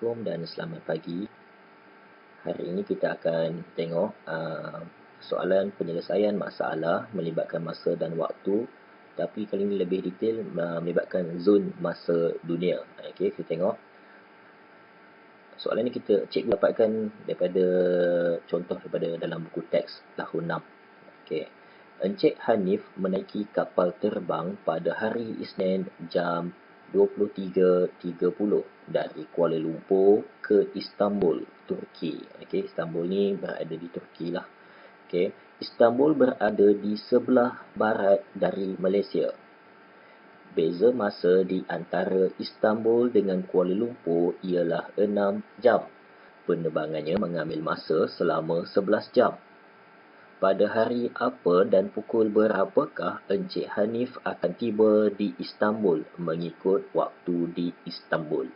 Assalamualaikum dan selamat pagi. Hari ini kita akan tengok soalan penyelesaian masalah melibatkan masa dan waktu, tapi kali ini lebih detail melibatkan zon masa dunia. Okey, kita tengok. Soalan ini cikgu dapatkan daripada contoh daripada dalam buku teks tahun 6. Okey. Encik Hanif menaiki kapal terbang pada hari Isnin jam 23.30 dari Kuala Lumpur ke Istanbul, Turki. Okey, Istanbul ni berada di Turki lah. Okey, Istanbul berada di sebelah barat dari Malaysia. Beza masa di antara Istanbul dengan Kuala Lumpur ialah 6 jam. Penerbangannya mengambil masa selama 11 jam. Pada hari apa dan pukul berapakah Encik Hanif akan tiba di Istanbul mengikut waktu di Istanbul?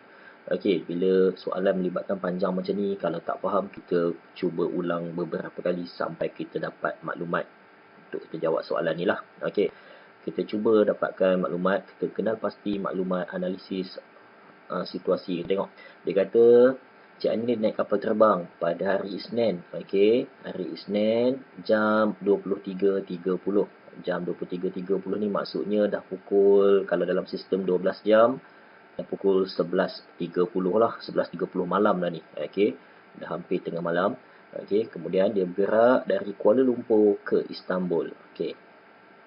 Okey, bila soalan melibatkan panjang macam ni, kalau tak faham, kita cuba ulang beberapa kali sampai kita dapat maklumat untuk kita jawab soalan ni lah. Okey, kita cuba dapatkan maklumat, kita kenal pasti maklumat analisis situasi. Tengok, dia kata Cik Anil naik kapal terbang pada hari Isnin. Okey, hari Isnin jam 23.30. Jam 23.30 ni maksudnya dah pukul, kalau dalam sistem 12 jam, dah pukul 11.30 lah. 11.30 malam dah ni. Okey, dah hampir tengah malam. Okey, kemudian dia bergerak dari Kuala Lumpur ke Istanbul. Okey.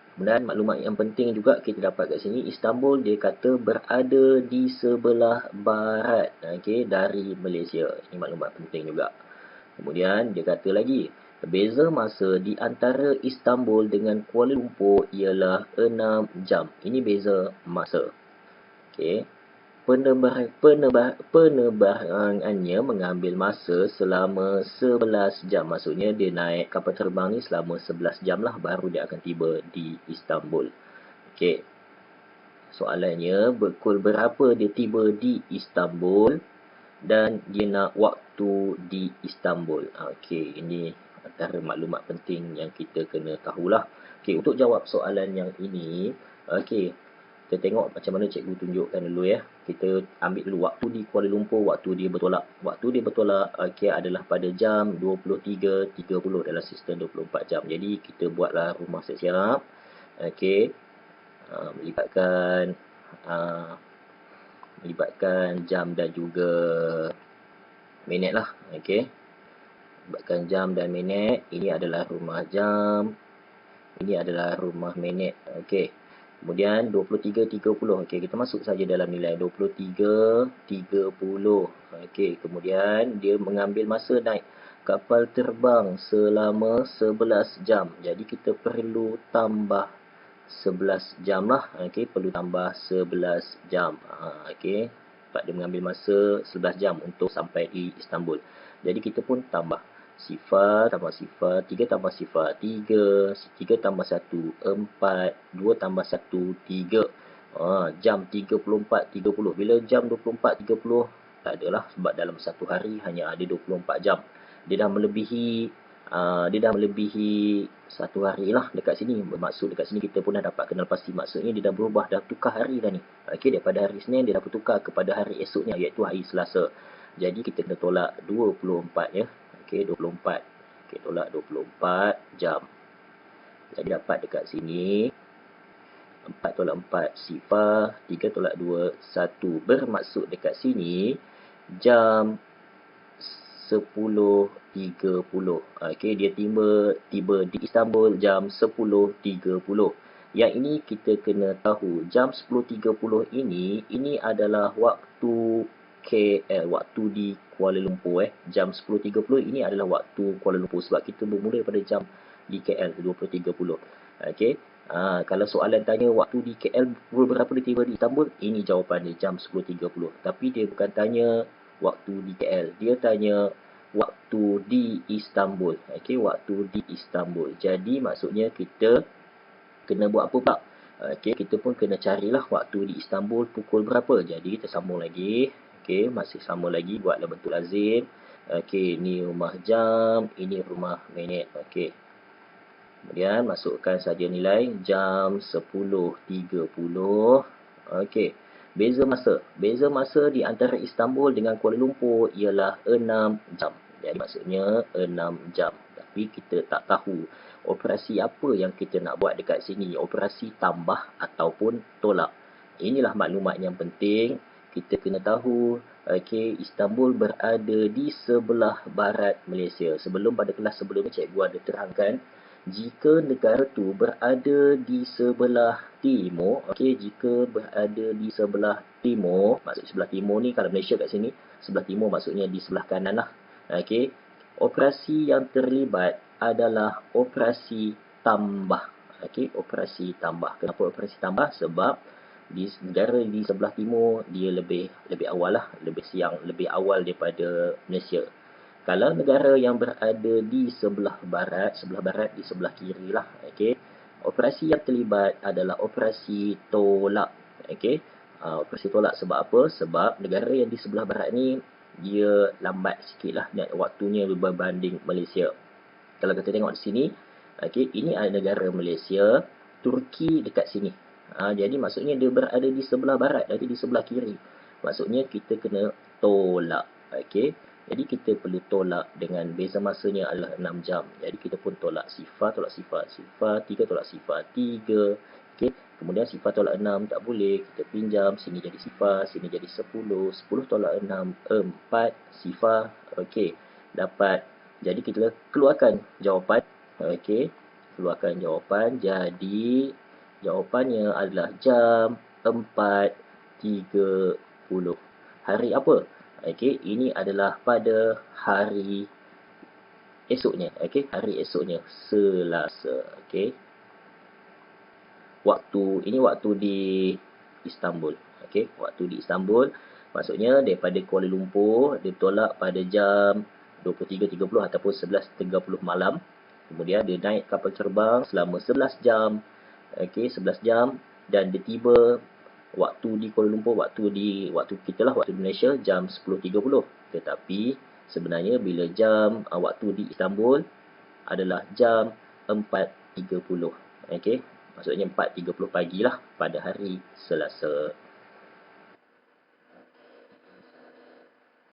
Kemudian maklumat yang penting juga kita dapat kat sini, Istanbul dia kata berada di sebelah barat, okey, dari Malaysia. Ini maklumat penting juga. Kemudian dia kata lagi, beza masa di antara Istanbul dengan Kuala Lumpur ialah 6 jam. Ini beza masa. Okey. Penerbangannya mengambil masa selama 11 jam. Maksudnya dia naik kapal terbang ni selama 11 jam lah baru dia akan tiba di Istanbul. Okey. Soalannya, pukul berapa dia tiba di Istanbul dan dia nak waktu di Istanbul. Okey, ini antara maklumat penting yang kita kena tahulah. Okey, untuk jawab soalan yang ini, okey, kita tengok macam mana cikgu tunjukkan dulu ya. Kita ambil dulu waktu di Kuala Lumpur, waktu dia bertolak. Waktu dia bertolak adalah pada jam 23.30 dalam sistem 24 jam. Jadi kita buatlah rumah siap-siap. Okey. Melibatkan jam dan juga minit lah. Okey. Melibatkan jam dan minit. Ini adalah rumah jam. Ini adalah rumah minit. Okey. Kemudian 23.30. Okey, kita masuk saja dalam nilai 23.30. Okey, kemudian dia mengambil masa naik kapal terbang selama 11 jam. Jadi kita perlu tambah 11 jam lah. Okey, perlu tambah 11 jam. Okey, sebab dia mengambil masa 11 jam untuk sampai di Istanbul. Jadi kita pun tambah sifar tambah sifar, 3 tambah sifar 3, 3 tambah 1 4, 2 tambah 1 3. Jam 34.30. Bila jam 24.30 tak adalah, sebab dalam satu hari hanya ada 24 jam. Dia dah melebihi satu hari lah dekat sini. Bermaksud dekat sini kita pun dah dapat kenal pasti, maksudnya dia dah berubah, dah tukar hari dah ni. Okey, daripada hari Isnin dia dah bertukar kepada hari esoknya, iaitu hari Selasa. Jadi kita kena tolak 24 ya. Okey, 24. Okey, tolak 24 jam. Jadi dapat dekat sini 4 tolak 4 sifar, 3 tolak 2 1. Bermaksud dekat sini jam 10.30. Okey, dia tiba di Istanbul jam 10.30. Yang ini kita kena tahu, jam 10.30 ini adalah waktu KL, waktu di Kuala Lumpur. Jam 10.30 ini adalah waktu Kuala Lumpur, sebab kita bermula pada jam di KL 20.30. Okey. Kalau soalan tanya waktu di KL pukul berapa dia tiba di Istanbul, ini jawapan dia, jam 10.30. Tapi dia bukan tanya waktu di KL, dia tanya waktu di Istanbul. Okey, waktu di Istanbul. Jadi maksudnya kita kena buat apa pula? Okey, kita pun kena carilah waktu di Istanbul pukul berapa. Jadi kita sambung lagi. Okey, masih sama lagi, buatlah bentuk lazim. Okey, ni rumah jam, ini rumah minit. Okey. Kemudian masukkan saja nilai jam 10.30. Okey. Beza masa di antara Istanbul dengan Kuala Lumpur ialah 6 jam. Jadi maksudnya 6 jam. Tapi kita tak tahu operasi apa yang kita nak buat dekat sini. Operasi tambah ataupun tolak. Inilah maklumat yang penting. Kita kena tahu, okey, Istanbul berada di sebelah barat Malaysia. Sebelum pada kelas sebelum ni cikgu ada terangkan, jika negara tu berada di sebelah timur, okey, jika berada di sebelah timur, maksud sebelah timur ni kalau Malaysia kat sini, sebelah timur maksudnya di sebelah kanan lah. Okey, operasi yang terlibat adalah operasi tambah. Okey, operasi tambah. Kenapa operasi tambah? Sebab di negara di sebelah timur dia lebih awal lah, lebih siang, lebih awal daripada Malaysia. Kalau negara yang berada di sebelah barat di sebelah kiri lah, okey. Operasi yang terlibat adalah operasi tolak, okey. Operasi tolak sebab apa? Sebab negara yang di sebelah barat ni dia lambat sikit lah waktunya berbanding Malaysia. Kalau kita tengok di sini, okey, ini adalah negara Malaysia, Turki dekat sini. Jadi maksudnya dia berada di sebelah barat, jadi di sebelah kiri. Maksudnya kita kena tolak, okey. Jadi kita perlu tolak dengan beza masanya adalah 6 jam. Jadi kita pun tolak sifar, sifar 3 tolak sifar 3. Okey. Kemudian sifar tolak 6 tak boleh, kita pinjam, sini jadi sifar, sini jadi 10. 10 tolak 6 4 sifar. Okey. Dapat. Jadi kita keluarkan jawapan. Okey. Keluarkan jawapan. Jadi jawapannya adalah jam 4.30. Hari apa? Okey, ini adalah pada hari esoknya. Okey, hari esoknya, Selasa. Okey. Ini waktu di Istanbul. Okey, waktu di Istanbul. Maksudnya daripada Kuala Lumpur dia tolak pada jam 23.30 ataupun 11.30 malam. Kemudian dia naik kapal terbang selama 11 jam. Okey, 11 jam dan dia tiba waktu di Kuala Lumpur, waktu kita lah, waktu di Malaysia jam 10.30. Tetapi sebenarnya bila jam waktu di Istanbul adalah jam 4.30. Okey, maksudnya 4.30 pagi lah pada hari Selasa.